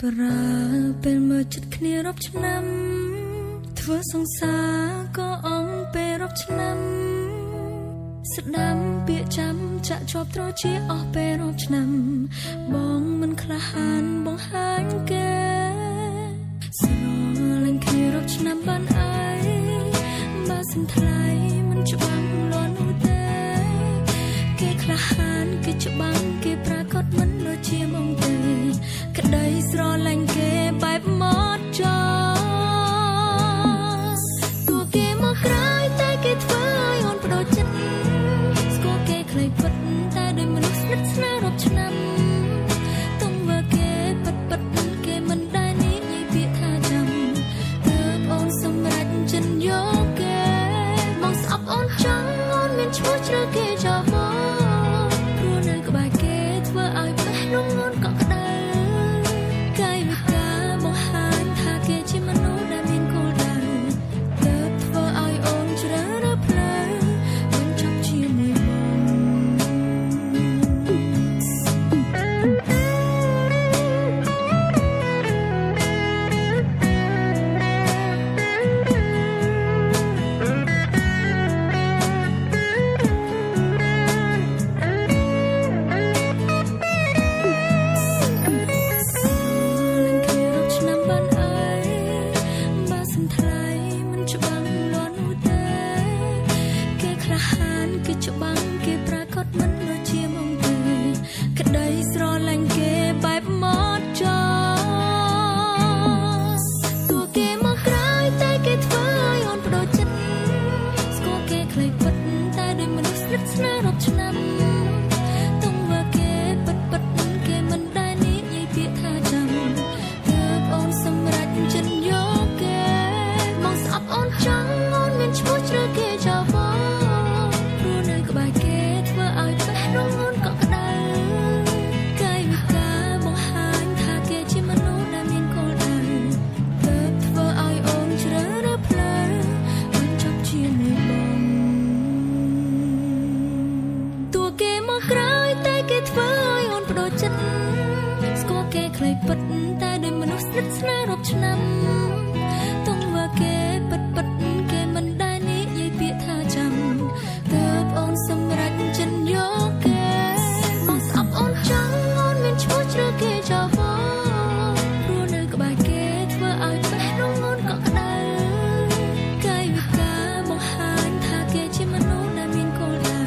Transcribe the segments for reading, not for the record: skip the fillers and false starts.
ប្រើពេលមើលចិត្តគ្នារាប់ឆ្នាំធ្វើសង្សារក៏អងពេលរាប់ឆ្នាំស្ដាំពាក្យចាំចាក់ជាប់ត្រជាអស់ពេលរាប់ឆ្នាំបងមិនក្លាហានបង្ហាញគេស្រលាញ់គ្នារាប់ឆ្នាំបានអីបើសន្ថ្លៃមិនច្បាំងលាន់នោះទេគេក្លាហានគេច្បាំងគេប្រាកដមិនដូចជាបងទេក្តីស្រឡាញ់គេបែបមកចោទោះគេមកក្រោយតែគេធ្វើឲ្យអូនបដូរចិត្តស្គាល់គេខ្លីពិតតែដោយមនុស្សស្និទ្ធស្នាលរាប់ឆ្នាំទុំមើលគេពិតគេមិនដែលនិយាយពាក្យថាចាំទើបអូនសម្រេចចិនយកគេមកស្អប់អូនចង់អូនមានឈ្មោះជ្រើគេចោលមកព្រោះនៅក្បែរគេធ្វើឲ្យបេះដូងអូនកក់ក្ដៅកាយវិការបង្ហាញថាគេជាមនុស្សដែលមានគោលដៅទើបធ្វើឲ្យអូនជ្រើសរើសផ្លូវមិនចង់ជាមួយច្បាំងគេប្រាកដមិនដូចជាមកទេក្តីស្រឡាញ់គេបែបមកចោទោះគេមកក្រោយតែគេធ្វើឲ្យអូនបដូរចិត្តស្គាល់គេខ្លីពិតតែដោយមនុស្សស្និទ្ធស្នាលរាប់ឆ្នាំទុំមើលគេពិតគេមិនដែលនិយាយពាក្យថាចាំទើបអូនសម្រេចចិនយកគេមកស្អប់អូនចង់អូនមានឈ្មោះជ្រើគេចោលក្បែរគេធ្វើឲ្យបេះដូងអូនកក់ក្ដៅកាយវិការបង្ហាញថាគេជាមនុស្សដែលមានគោលដៅទើបធ្វើឲ្យអូនជ្រើសរើសផ្លូវមិនចប់ជាមួយបងទោះគេមកក្រោយតែគេធ្វើឲ្យអូនបដូរចិត្តស្គាល់គេខ្លីពិតតែដោយមនុស្សស្និទ្ធស្នាលរាប់ឆ្នាំទុំមើលគេពិតគេមិនដែលនិយាយពាក្យថាចាំទើបអូនសម្រេចចិនយកគេមកស្អប់អូនចង់អូនមានឈ្មោះជ្រើគេចោលមកព្រោះនៅក្បែរគេធ្វើឲ្យបេះដូងអូនកក់ក្ដៅកាយវិការបង្ហាញថាគេជាមនុស្សដែលមានគោលដៅ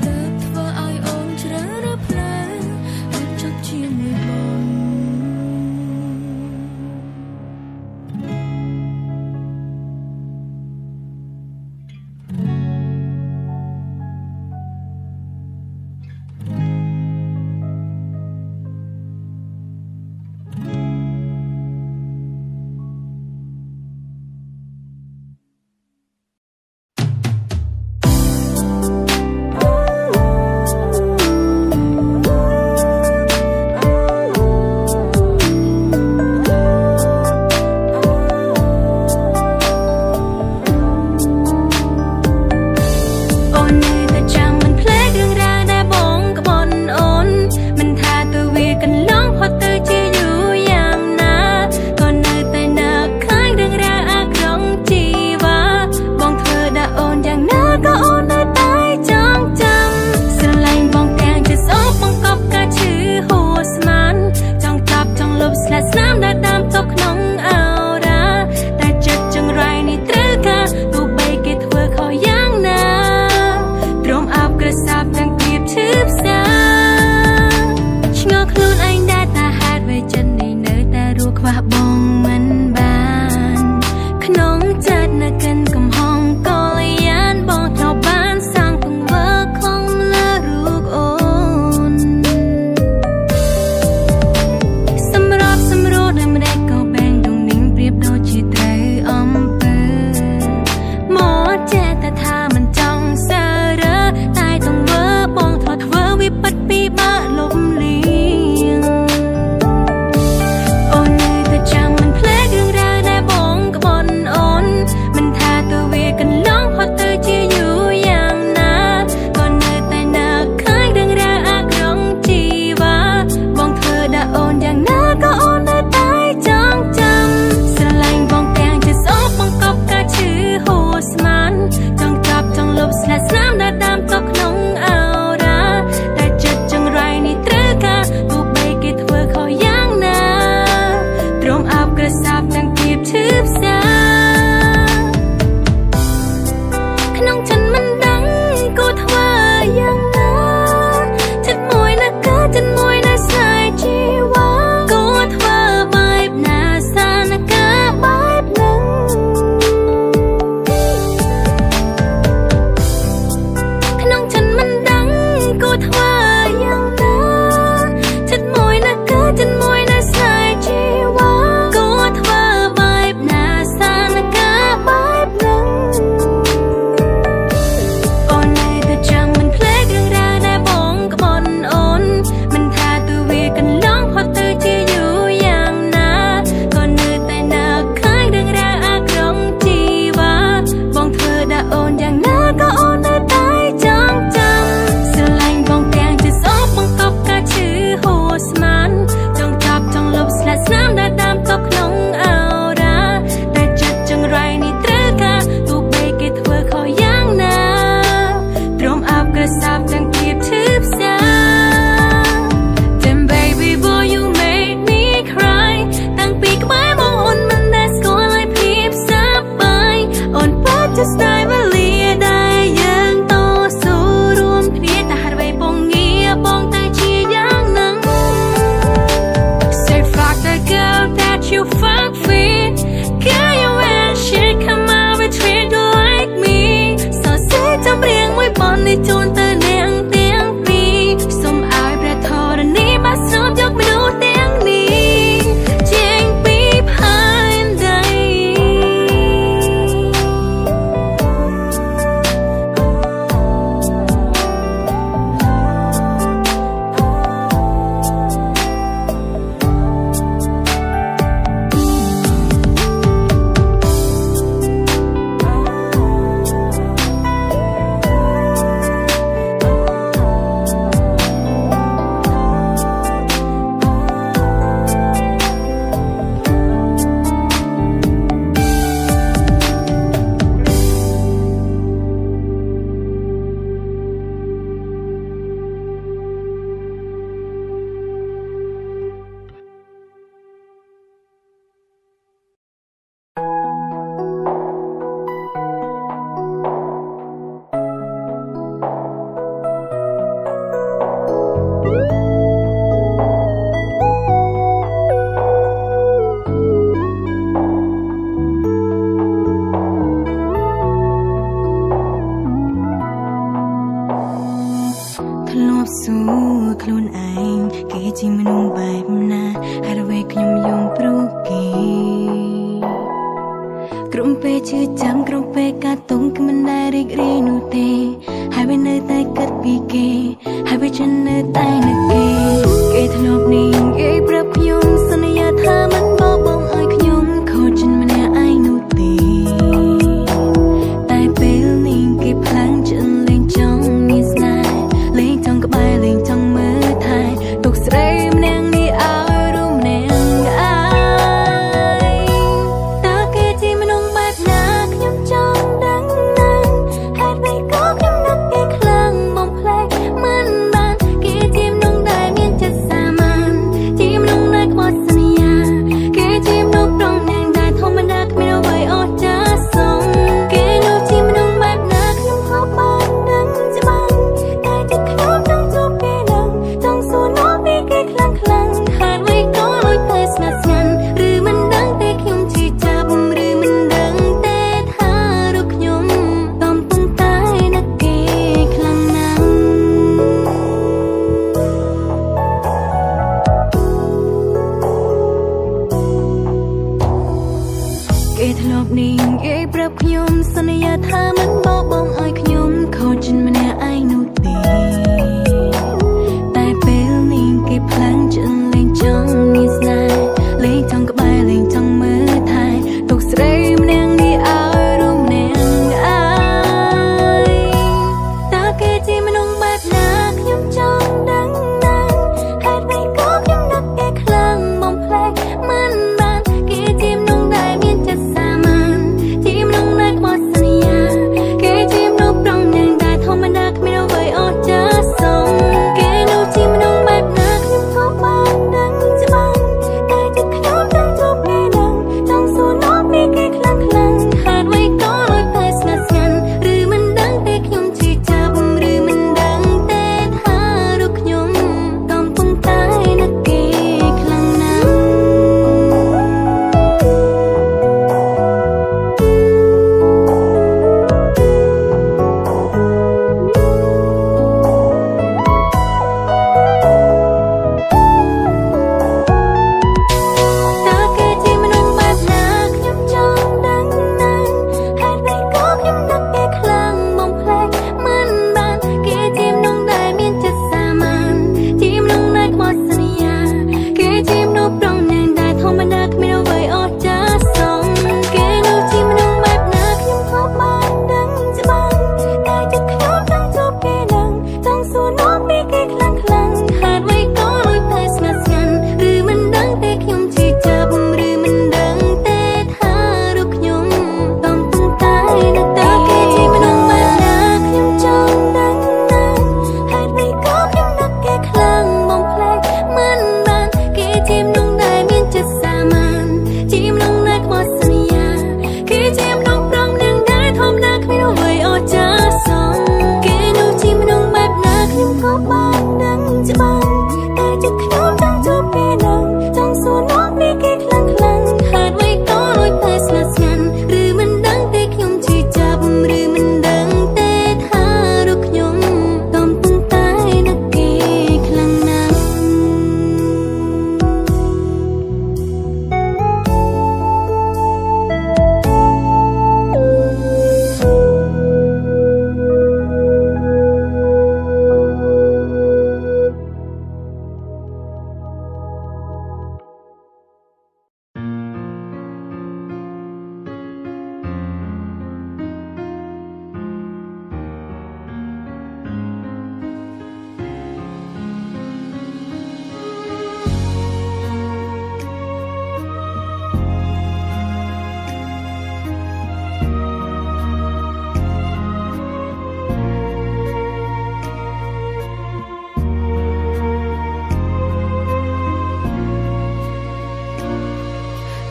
ទើបធ្វើឲ្យអូនជ្រើសរើសផ្លូវមិនចប់ជាមួយបងពិតពីបាក់លំលៀង you fuck fit Girl you wear shit come out with treat you like me So say ចាំរៀងមួយបននេះជូនទៅនាងទាំងពីរសូមឲ្យព្រះធរណីបានស្រូបយកមនុស្សទាំងនេះចេញពីផែនដី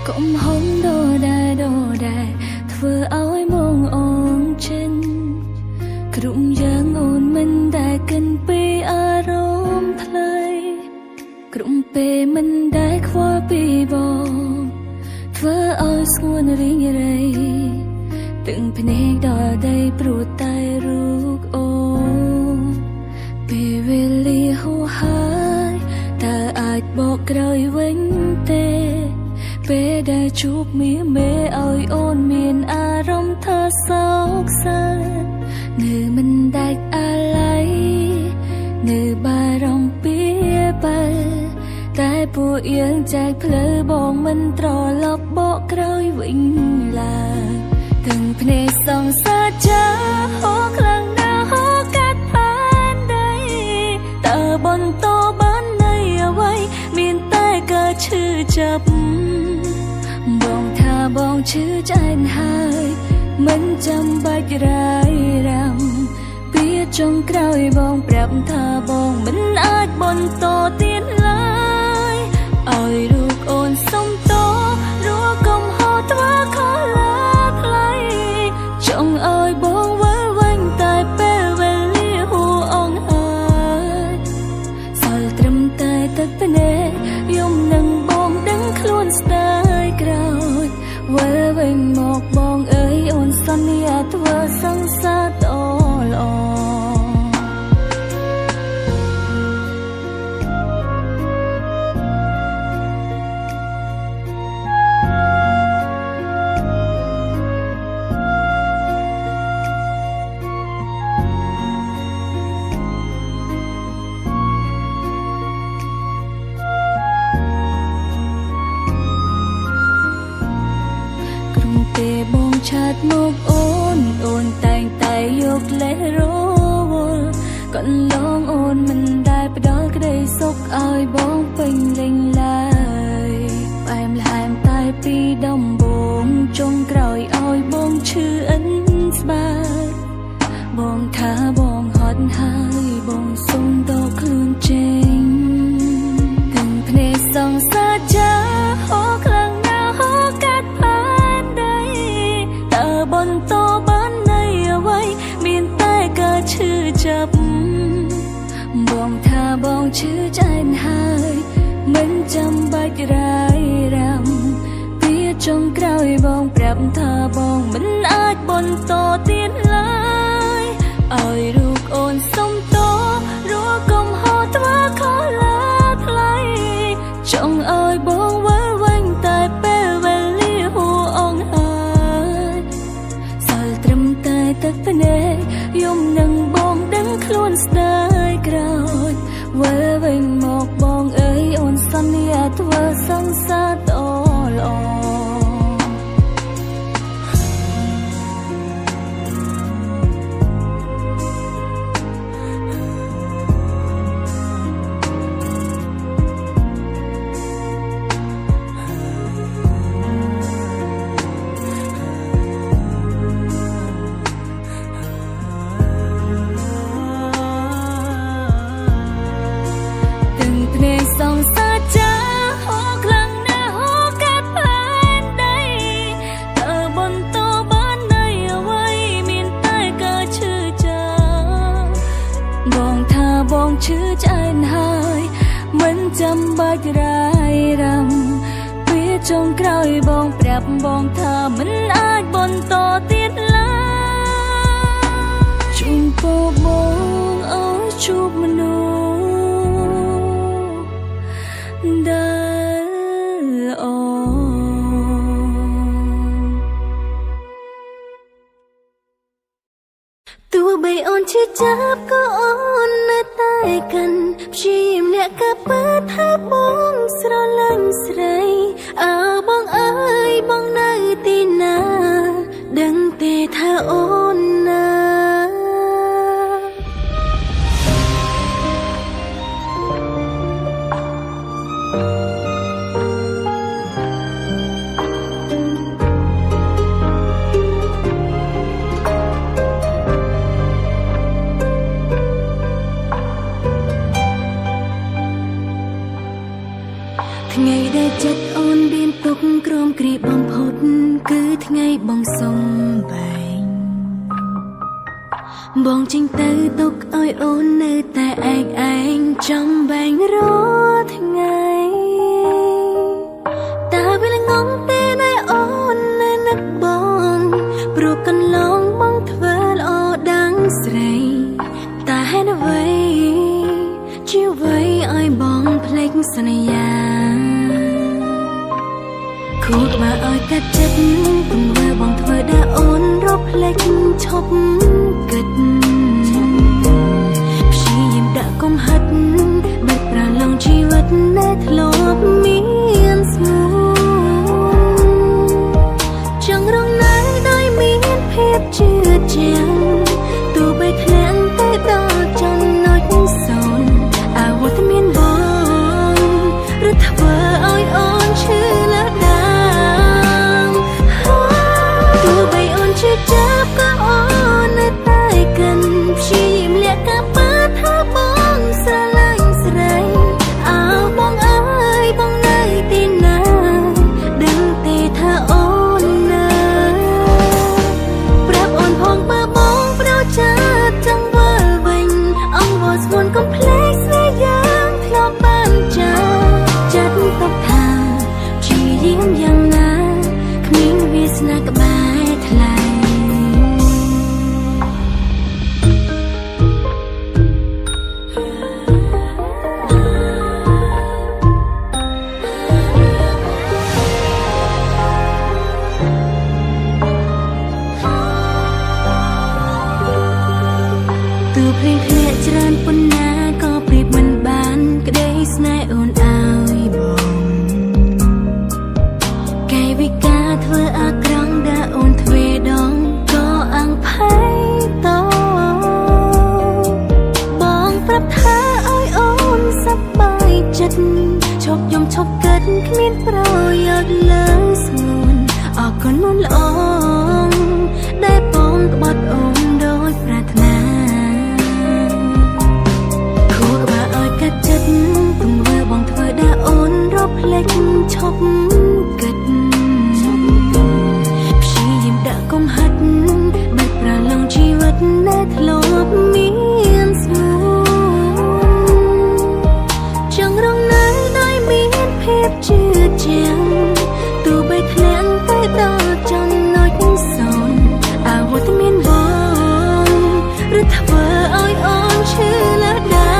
cũng không đồ đài vừa áo mong ong chân cũng giang ôn mình đã cần bị arom thay cũng pe mình đã qua bị bỏ vừa áo xuân ring ray từng phèn đỏ đầy bụi tai ruột ô bị về li hồ hai ta ai bỏ cày vĩnh tê về đã chụp mê ơi ôn miền arom thơ sâu xa người mình đại alai người ba rong bia bay tai bùa yên chạy phơi bong mình trò lọc bỏ cày vĩnh là từng phê song xa cha hó khlang na hó cát pan đây tờ bon to bán này ở vay miền tai cả chữ chập bong tha bong chữ trái hai mình chăm bạch rai ram biết trong cõi bong đẹp tha bong mình ai bon to tiến lại ơi được ôn sông to rúa công ho thoa khó lát lại trong ơi bong với vành tai pe về li hồ ong hai soi trầm tai tất nè yom nâng bong đứng luôn stay crowd với vành một bong ơi ôn sunny à thua sang xa to lo chát một ôn tay tay dục lẽ rô còn lông ôn mình đại bắt đó cái đây sốc ai bóng bình linh lại em là em tay pi đông bông trong cõi oi bông chữ ấn ba bông thả bông hot hai bông sông đỏ khลื่n trên từng phê song xa cha hó khlang na hó cát bon to bán này ở vay miền tai cả chữ chập bong tha bong chữ trái hai mình chăm bạch rai ram biết trong cõi bong đẹp tha bong mình ai bon to tiến lại ơi được ôn sông to rúa công ho thoa khó lát lại trong ơi bong với vành tai pe về li hồ ong tất nè yom nâng bong đứng luôn stay crowd với vành một bong ơi ôn sunny à thua sang xa to lo song xa cha hó khlang na hó cát pan đây tờ bon to bán này ở vay miền tai cả chữ cha bong tha bong chữ trái hai mình chăm bạch rai ram biết trong cõi bong đẹp bong tha mình ai bon to tiến lại chung po bong ơi chụp mình tua bay ôn chưa chấp có ôn nơi tay cần chìm nè cả bớt hát bóng sro lanh sray ở bóng ơi bóng nơi tin na đừng tê tha ôn na ngày đây chất ôn biên ទុកក្រមគ្រាបំផុតគឺថ្ងៃបងសុំបែងបងចេញទៅទុកឲ្យអូននៅតែឯងចំបែងរាល់ថ្ងៃតើវាល្ងងទេណែអូននៅនឹកបងព្រោះកន្លងបងធ្វើល្អដាំងស្រីតែហេតុអ្វីជាអ្វីឲ្យបងភ្លេចសន្យាគួរក្បាលឲ្យកាត់ចិត្តទង្វើបងធ្វើដែលអូនរកភ្លេចឈប់គិតព្យាយាមដាក់កំហិតបិទប្រឡងជីវិតដែលធ្លាប់មានស្ងួនចង់រងនៅដោយមានភាពជឿជាក់ទោះបីធ្លាក់ទៅដល់ចំណុចសូន្យអាវុធមានបងឬធ្វើឲ្យអូនឈឺលើដាងទោះបីអូនឈឺចាប់ក៏អូននៅតែកាន់ព្យាយាមលាក់ការពិតថាបងស្រឡាញ់ស្រីអើបងអើយបងនៅទីណាដឹងទេថាអូននៅប្រាប់អូនផងបើបងប្រចាំចង់វិលវិញអង្វរស្ងួនកុំភ្លេចស្នេហ៍យ៉ាងធ្លាប់បានចាចាត់ទុកថាជាយាមយ៉ាងណាគ្មានវាសនាក្បែរថ្លៃទោះភ្លេងធ្លាក់ច្រើនប៉ុណ្ណាក៏ប្រៀបមិនបានក្តីស្នេហ៍អូនឲ្យបងកាយវិការធ្វើអាក្រង់ដែលអូនទ្វេដងក៏អាំងផៃតបងប្រាប់ថាឲ្យអូនសប្បាយចិត្តឈប់យំឈប់គិតគ្មានប្រយោជន៍លើស្ងួនអរគុណមុនល្អងដែលបងក្បត់អូនដោយប្រាថ្នាកាត់ចិត្តទង្វើបងធ្វើដែលអូនរកភ្លេចឈប់គិតព្យាយាមដាក់កំហិតបិទប្រឡងជីវិតដែលធ្លាប់មានស្ងួនចង់រងនៅដោយមានភាពជឿជាក់ទោះបីធ្លាក់ទៅដល់ចំណុចសូន្យអាវុធមានបងឬធ្វើឲ្យអូនឈឺលើដា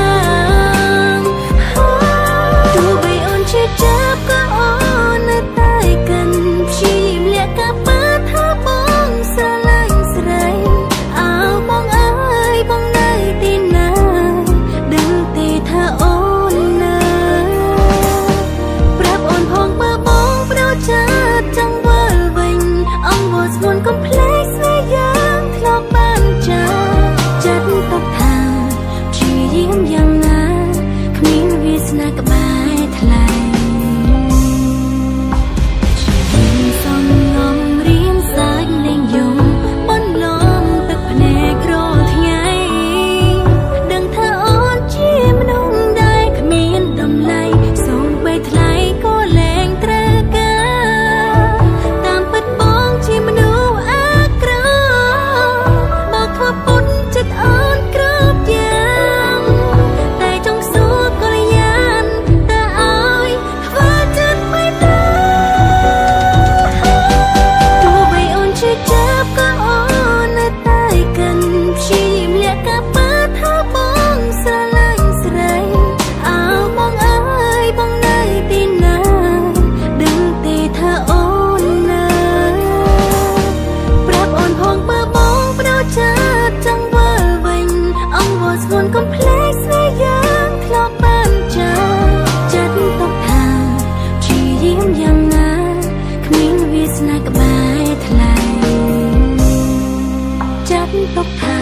ចាប់ក៏អូននៅតែកាន់ព្យាយាមលាក់ការពិតថាបងស្រឡាញ់ស្រីអើបងអើយបងនៅទីណាដឹងទេថាអូននៅប្រាប់អូនផងបើបងប្រចាំចង់វិលវិញអង្វរស្ងួនកុំភ្លេចស្នេហ៍យ៉ាងធ្លាប់បានចាចាត់ទុកថាព្យាយាមយ៉ាងណាគ្មានវាសនាក្បែរថ្លៃទុកថា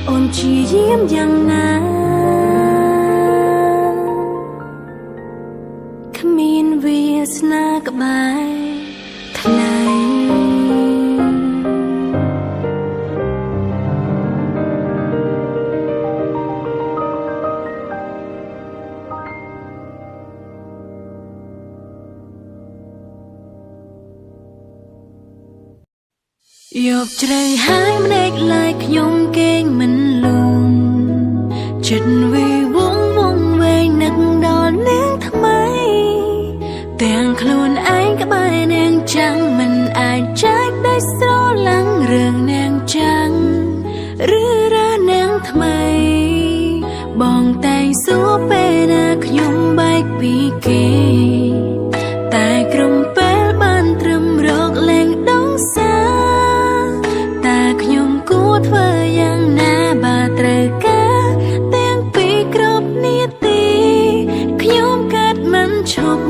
អូនជាយាមយ៉ាងណាគ្មានវាសនាក្បែរថ្លៃ យកជ្រៅហើយម្លេចឡាយខ្ញុំគេងមិនលូនចិត្តវិវងវងវែងនឹកដល់នាងថ្មីទាំងខ្លួនឯងក្បែរនាងចាំងមិនអាចចែកដោយស្រឡាំងរឿងនាងចាំងឬរើនាងថ្មីបងតែងសួរពេលណាខ្ញុំបែកពីគេតែក្រុមពេលបានត្រឹមរកលែងដងសាតែខ្ញុំគួរធ្វើយ៉ាងណាបើត្រូវការទាំងពីរគ្រប់នាទីខ្ញុំកើតមិនឈប់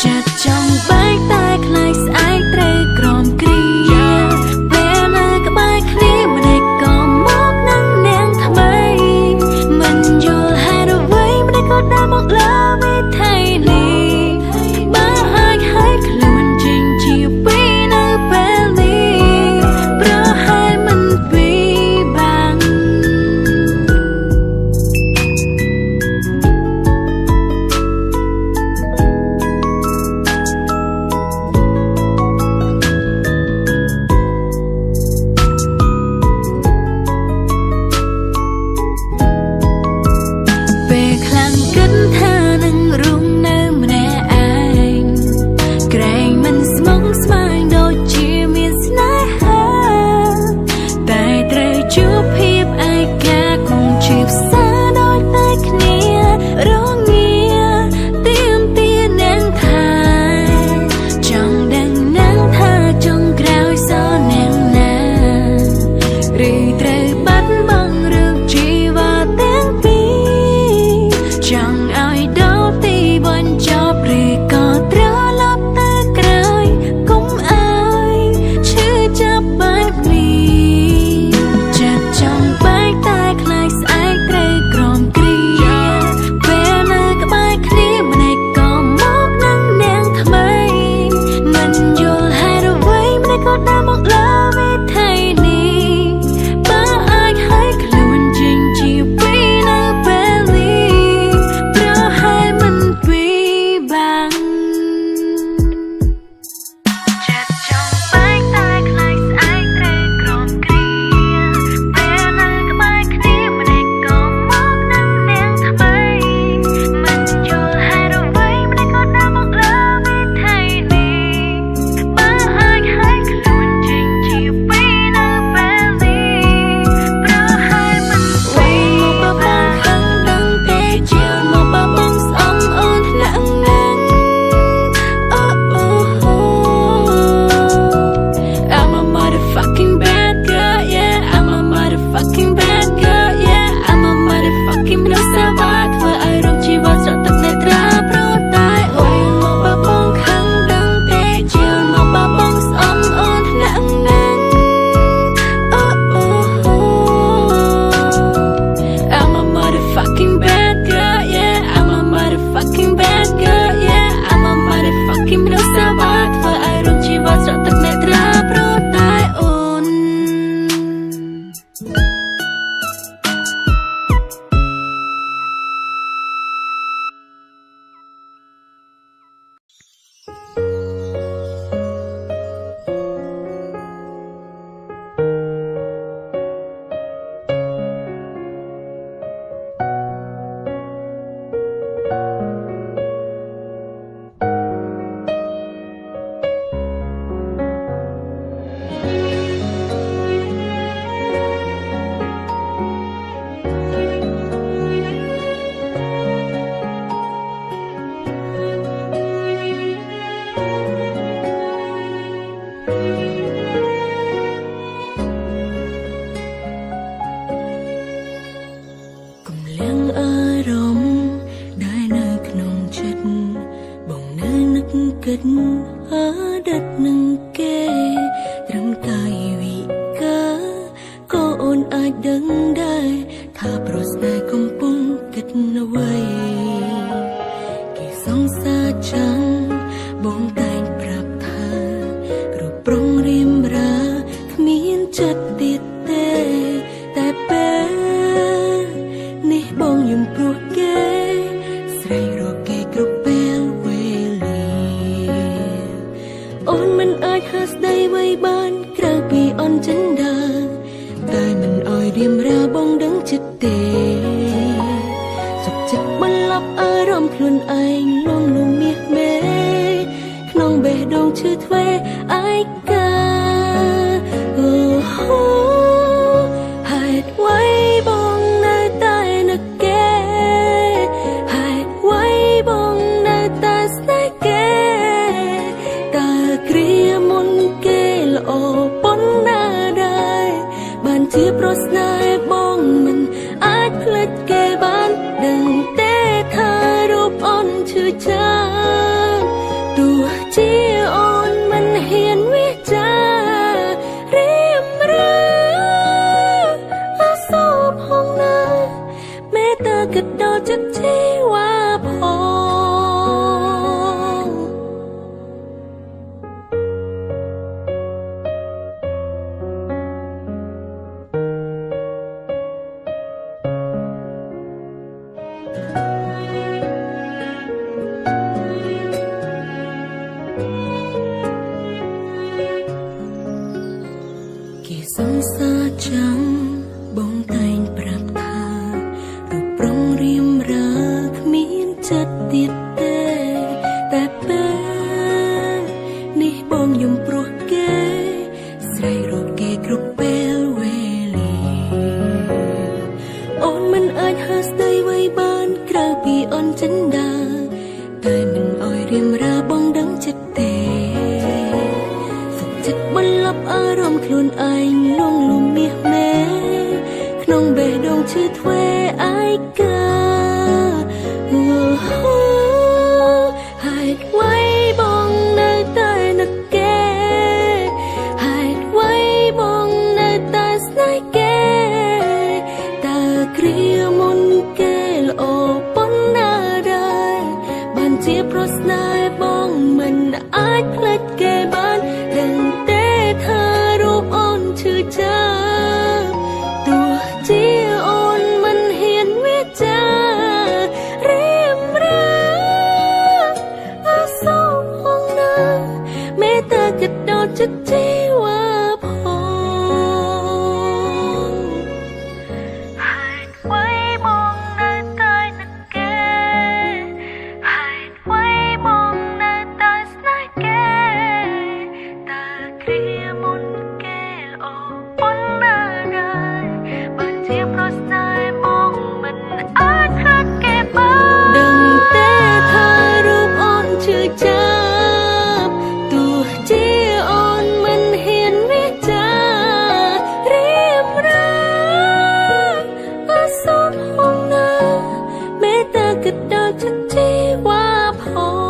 ចិត្តចង់បែកតែខ្លាចស្អែកត្រូវក្រំគ្រាពេលនៅក្បែរគ្នាម្ដេចក៏មកនឹងនាងថ្មីមិនយល់ហេតុអ្វីម្ដេចក៏ដើរមកលើវិថីនេះបើអាចឲ្យខ្លួនចេញជាពីនៅពេលនេះប្រហែលមិនពីបាំងពេលខ្លាំងគិតថានឹងរងនៅម្នាក់ឯងក្រែងមិនស្មុគស្មាញដូចជាមានស្នេហាតែត្រូវជួបភាពឯកាគង់ជាផ្សារដូចតែគ្នារងាទៀមទានាងថាចង់ដឹងនាងថាចង់ក្រោយសនាងណាឬត្រូវបាត់បង់រឿងជីវិតទាំងពីរចង់ឲ្យដល់ទីបញ្ចប់ឬក៏ត្រឡប់ទៅក្រោយកុំឲ្យឈឺចាប់បានគ្នាចិត្តចង់បែកតែខ្លាចស្អែកត្រូវក្រំគ្រាពេលនៅក្បែរគ្នាម្ដេចក៏មកនឹងនាងថ្មីមិនយល់ហេតុអ្វីម្ដេចក៏ដើរមកលើវិថីនេះបើអាចឲ្យខ្លួនចេញជាពីនៅពេលនេះប្រហែលមិនពីបាំងចិត្តចង់បែកតែខ្លាចស្អែកត្រូវក្រំគ្រាពេលនៅក្បែរគ្នាម្ដេចក៏មកនឹងនាងថ្មីមិនយល់ហេតុអ្វីម្ដេចក៏ដើរមកលើវិថីនេះបើអាចឲ្យខ្លួនចេញជាពីនៅពេលនេះប្រហែលមិនពីមកបបងខឹងដឹងទេជាមកបបងស្អមអូនថ្នាក់ណាស់អូអូ I'm a motherfucking bad girl yeah I'm a motherfucking bad girl yeah I'm a motherfucking មនុស្សសាវ៉ាធ្វើឲ្យរងជីវិតស្រក់ទឹកនេត្រាប្រតែអូនមកបបងខឹងដឹងទេជាមកបបងស្អមអូនថ្នាក់ណាស់អូអូ I'm a motherfucking bad girl yeah I'm a motherfucking bad girl yeah I'm a motherfucking មនុស្សសាវ៉ាធ្វើឲ្យរងជីវិតស្រក់ទឹកនេត្រាប្រតែអូនគំលាងអារម្មណ៍ដែលនៅក្នុងចិត្តបងនៅនឹកគិតអតីតនឹងគេត្រឹមកាយវិការក៏អូនអាចដឹងដែរថាប្រស្នេហ៍កំពុងគិតអ្វីគេសង្សារចាំងបងតែងប្រាប់ថាគ្រប់ប្រុងរៀមរាគ្មានចិត្តទៀតទេតែពេលនេះបងយំព្រោះគេស្រីរកគេគ្រប់ពេលវេលាអូនមិនអាច ហាស្ដីໄວបានក្រៅពីអន់ចិនដាតែមិនអោយរៀមរាបងដឹងចិត្តទេសុខចិត្តបន្លប់អារម្មណ៍ខ្លួនឯងលងលំមាសមេក្នុងបេះដូងឈឺទ្វេឯកាអូហូហេតុអ្វីបងនៅតែនឹកគេហេតុអ្វីបងនៅតែស្នេហ៍គេតើគ្រាមុនគេល្អប៉ុណ្ណាដែរបានជាប្រស្នេហ៍បងមិនអាចភ្លេចគេបានដឹងទេថារូបអូនឈឺចាំទោះជាអូនមិនហ៊ានវាចារៀមរាអសូរផងណាមេត្តាគិតដល់ចិត្តជីវ៉ាផងគេសង្សារចាំបងតែងប្រាប់ថារូបប្រងរៀមរាគ្មានចិត្តទៀតទេតែពេលនេះបងយំព្រោះគេស្រែករកគេគ្រប់ពេលវេលាអូនមិនអាចហាស្ដីໄວបានក្រៅពីអូនចិនដាតែមិនអោយរៀមរាបងដឹងចិត្តទេចិត្តបន្លប់អារម្មណ៍ខ្លួនឯងលងលំមាសមេក្នុងបេះដូងឈឺទ្វេឯកាអូហូហេតុអ្វីបងនៅតែនឹកគេហេតុអ្វីបងនៅតែស្នេហ៍គេតើគ្រាមុនគេល្អប៉ុណ្ណាដែរបានជាប្រស្នេហ៍បងមិនអាចភ្លេចគេបានដឹងទេថារូបអូនឈឺចាំទោះជាអូនមិនហ៊ានវាចារៀមរាអសូរផងណាមេត្តាគិតដល់ចិត្តជីវ៉ាផងហេតុអ្វីបងនៅតែនឹកគេហេតុអ្វីបងនៅតែស្នេហ៍គេតើគ្រាមុនគេល្អប៉ុណ្ណាដែរបានជាប្រស្នេហ៍បងមិនអាចភ្លេចគេបានដឹងទេថារូបអូនឈឺចាំទោះជាអូនមិនហ៊ានវាចារៀមរាអសូរផងណាមេត្តាគិតដល់ចិត្តជីវ៉ាផង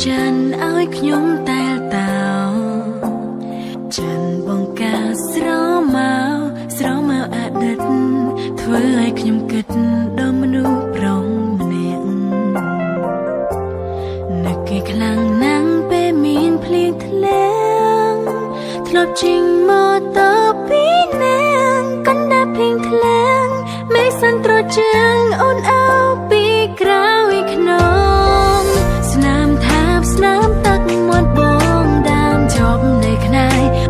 ចានឲ្យខ្ញុំតែលតោចានបងកាស្រមៅអតីតធ្វើឲ្យខ្ញុំគិតដល់មនុស្សប្រុសម្នាក់នឹកគេខ្លាំងណាស់ពេលមានភ្លៀងធ្លាក់ធ្លាប់ជិញម៉ូតូពីនាងកណ្ដាលភ្លៀងធ្លាក់មេសាន់ត្រជាងអូនអោពីក្រោយខ្នងស្នាមទឹកមាត់បងដាមជាប់នៅខ្នែ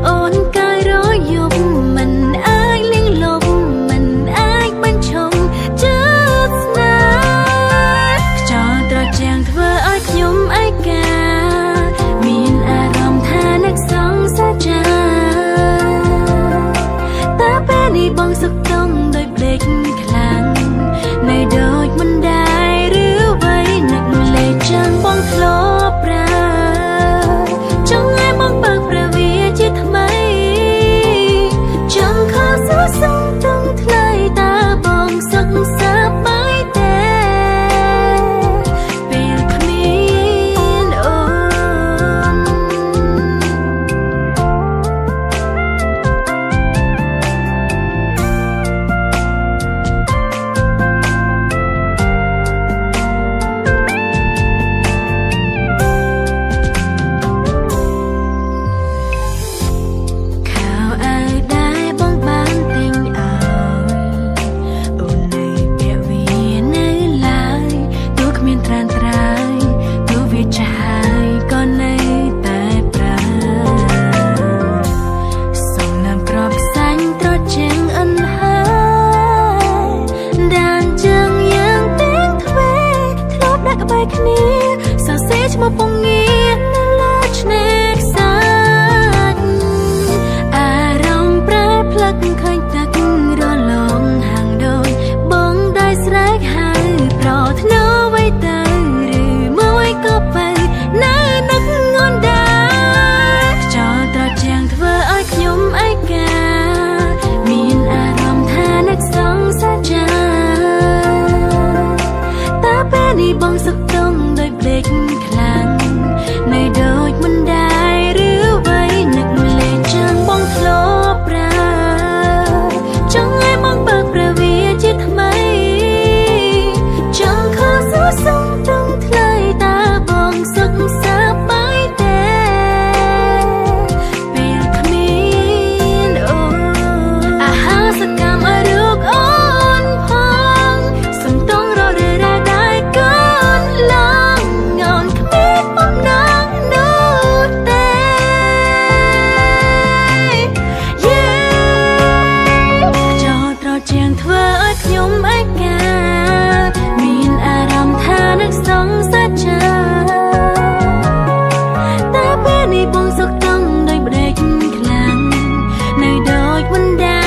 អូនកាយរយប់មិនអាចលៀងលប់មិនអាចបញ្ឈប់ចិត្តស្នេហ៍ខ្យល់ត្រជាំងធ្វើឲ្យខ្ញុំឯកាមានអារម្មណ៍ថានឹកសង្សារចាតើពេលនេះបងសុខទុំដោយភ្លេចខ្លាំង ចឹងបងធ្លាប់ប្រើចង់ឲ្យបងបើកព្រះវាជាថ្មីចង់ខកសួរសុំទុំថ្លៃតើបងសុខសប្បាយទេពេលគ្មានអូនគ្នាសរសេរឈ្មោះពងងារនៅលើឆ្នេរខ្សាច់អារម្មណ៍ប្រែផ្លឹកឃើញទឹករលងហាងដូចបងได้ស្រែកហៅប្រថ្នូរໄວទៅឬមួយក៏ទៅនៅនឹកងន់ដែរខ្យល់ត្រជាក់ធ្វើឲ្យខ្ញុំឯកាមានអារម្មណ៍ថានឹកសងសាចាតើពេលនេះបងសុខទុំដោយភ្លេចខ្លាំងនៅដូចមិនដែរឬអ្វីនឹកលេចចឹងបងធ្លាប់ប្រើចង់ឲ្យបងបើកព្រះវាជាថ្មីចង់ខកសួរសុំទុំថ្លៃតើបងសុខសប្បាយទេពេលគ្មានអូនអាហារសកម្មឲ្យរូបអូនផងសំទងរររដែរកូនឡងងន់គ្មានបំណងនោះទេយេចោលត្រជាងធ្វើឲ្យខ្ញុំឯកាមានអារម្មណ៍ថានឹកសងសាចាតែពេលនេះបងសុខទុំដោយបដេកខ្លាំងនៅដូចមិនដែ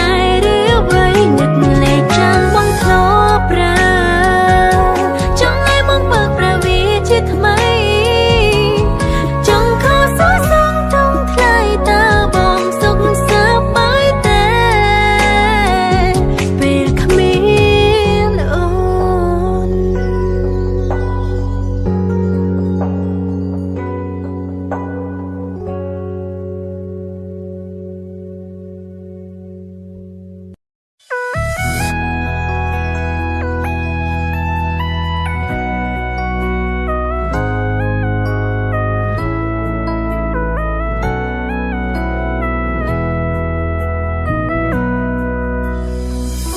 រឬអ្វីនឹកលេចចឹងបងធ្លាប់ប្រើចង់ឲ្យបងបើកព្រះវាជាថ្មីចង់ខកសួរសុំទុំថ្លៃតើបងសុខសប្បាយទេពេលគ្មានអូន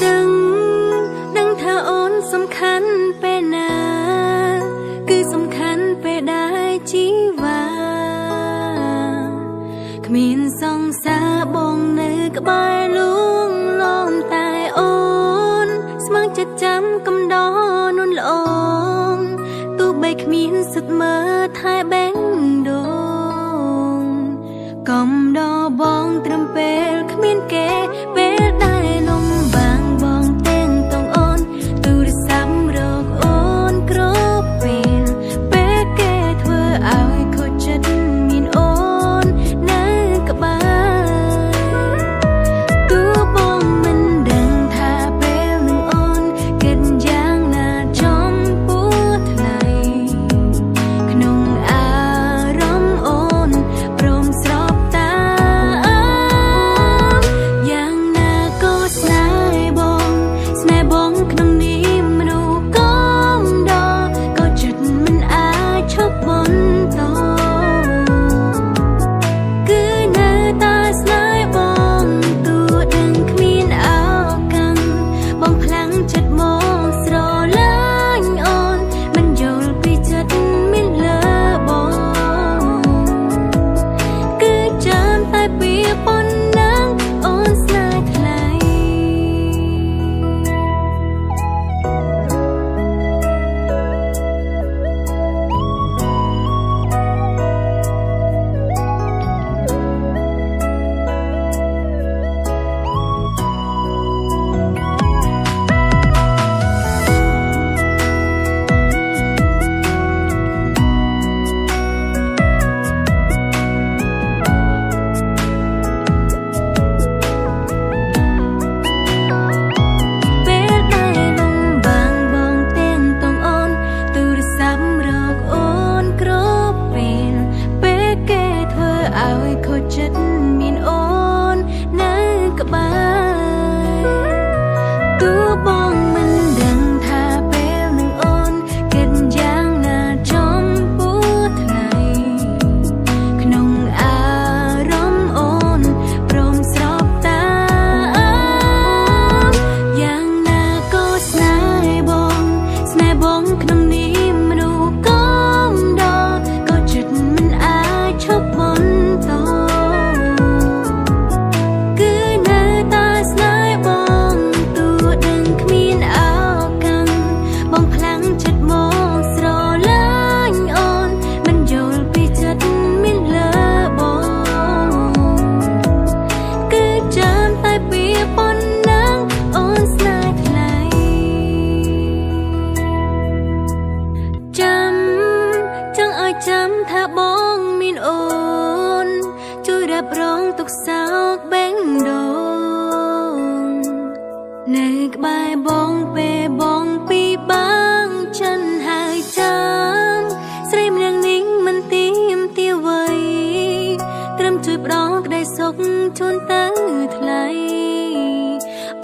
ដឹងថាអូនសំខាន់ពេលណាគឺសំខាន់ពេលដែលជីវ៉ាគ្មានសង្សារបងនៅក្បែរលួងលំតែអូនស្មឹងចិត្តចាំកំដរនួនល្អងទោះបីគ្មានសិទ្ធមើលថែបេងដូងកំដរបងត្រឹមពេលគ្មានគេពេលដែលលំបាំងបងទាំងតងអូនទូរស័ព្ទរកអូនគ្រប់ពេលគេធ្វើឲ្យខូចចិត្តមានអូននៅក្បែរទោះបងមិនដឹងថាពេលនឹងអូនគិតយ៉ាងណាចំពោះថ្ងៃក្នុងអា នៅក្បែរបងពេលបងពីបាងចិនហើយចាំស្រីម្នាក់នេះមិនទៀមទាវ័យត្រឹមជួយផ្ដល់ក្តីសុខជូនទៅថ្លៃ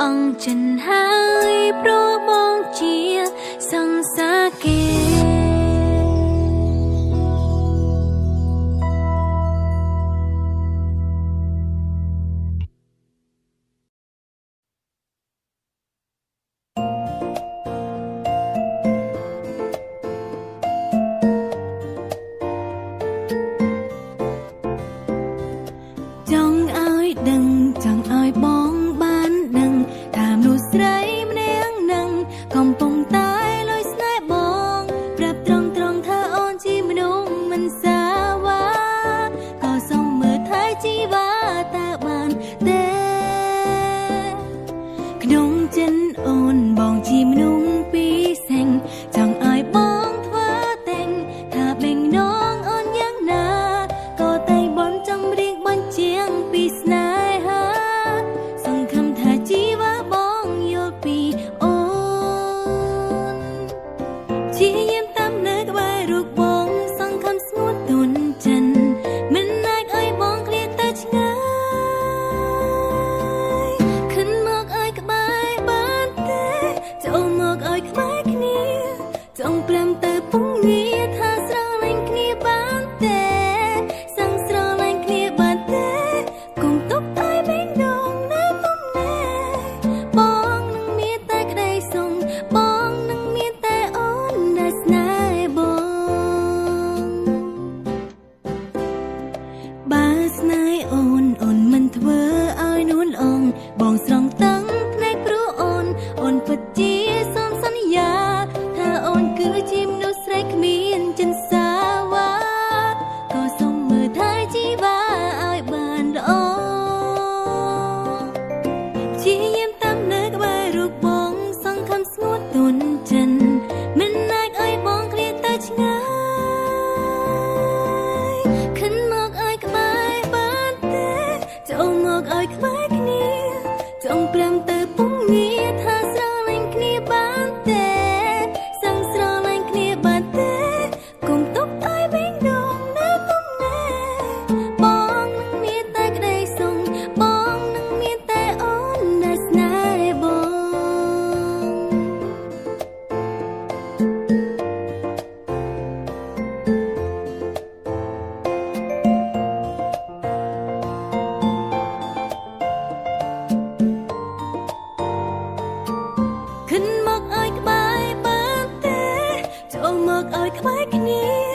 អង្គចិនហើយព្រោះបងជាសង្សារគេចង់ឲ្យដឹងចង់ឲ្យបងបានដឹងថាមនុស្សស្រីម្នាក់នឹងកំពុងតែលួចស្នេហ៍បងប្រាប់ត្រង់ថាអូនជាមនុស្សមិនសាវ៉ាក៏សុំមើលថែជីវ៉ាតើបានទេក្នុងចិនអូនបងជាមនុស្សពិសេសចង់ឲ្យបងធ្វើតែងថាបេងនងអូនយ៉ាងណាក៏តែបនចង់រៀងបញ្ជាងពីស្នេហាសង្ឃឹមថាជីវ៉ាបងយល់ពីអូនជាយាមតាមនៅក្បែររូបបងសង្ឃឹមស្ងួតទន់ចិនមិនអាចឲ្យបងឃ្លាតទៅឆ្ងាយខិនមកឲ្យក្បែរបានទេចូលមកឲ្យក្បែរគ្នាចង់ព្រមទៅពុំងាថាស្រឡាញ់គ្នាបានទេសឹងស្រឡាញ់គ្នាបានទេគុំទុកឲ្យបេងដងណាមុំណែបងនឹងមានតែក្តីសុំបងនឹងមានតែអូនដែលស្នេហ៍បងបើស្នេហ៍អូនមិនធ្វើឲ្យនួនអងបងស្រង់តាំងភ្នែកព្រោះអូនពិតជាសូមសន្យាថាអូនគឺជាមនុស្សស្រីគ្មានចិនសាវ៉ាក៏សូមមើលថែជីវ៉ាឲ្យបានល្អជាយាមតាមនៅក្បែររូបបងសង្ឃឹមស្ងួតទន់ចិនមិនអាចឲ្យបងឃ្លាតទៅឆ្ងាយខិនមកឲ្យក្បែរបានទេចូលមកឲ្យក្បែរគ្នាចង់ព្រមទៅពុំងាថាស្រឡាញ់គ្នាបានទេសឹងស្រឡាញ់គ្នាបានទេគុំទុកឲ្យបេងដងណាមុំណែបងនឹងមានតែក្តីសុំបងនឹងមានតែអូនដែលស្នេហ៍បងខិនមកឲ្យក្បែរបានទេចូលមកឲ្យក្បែរគ្នា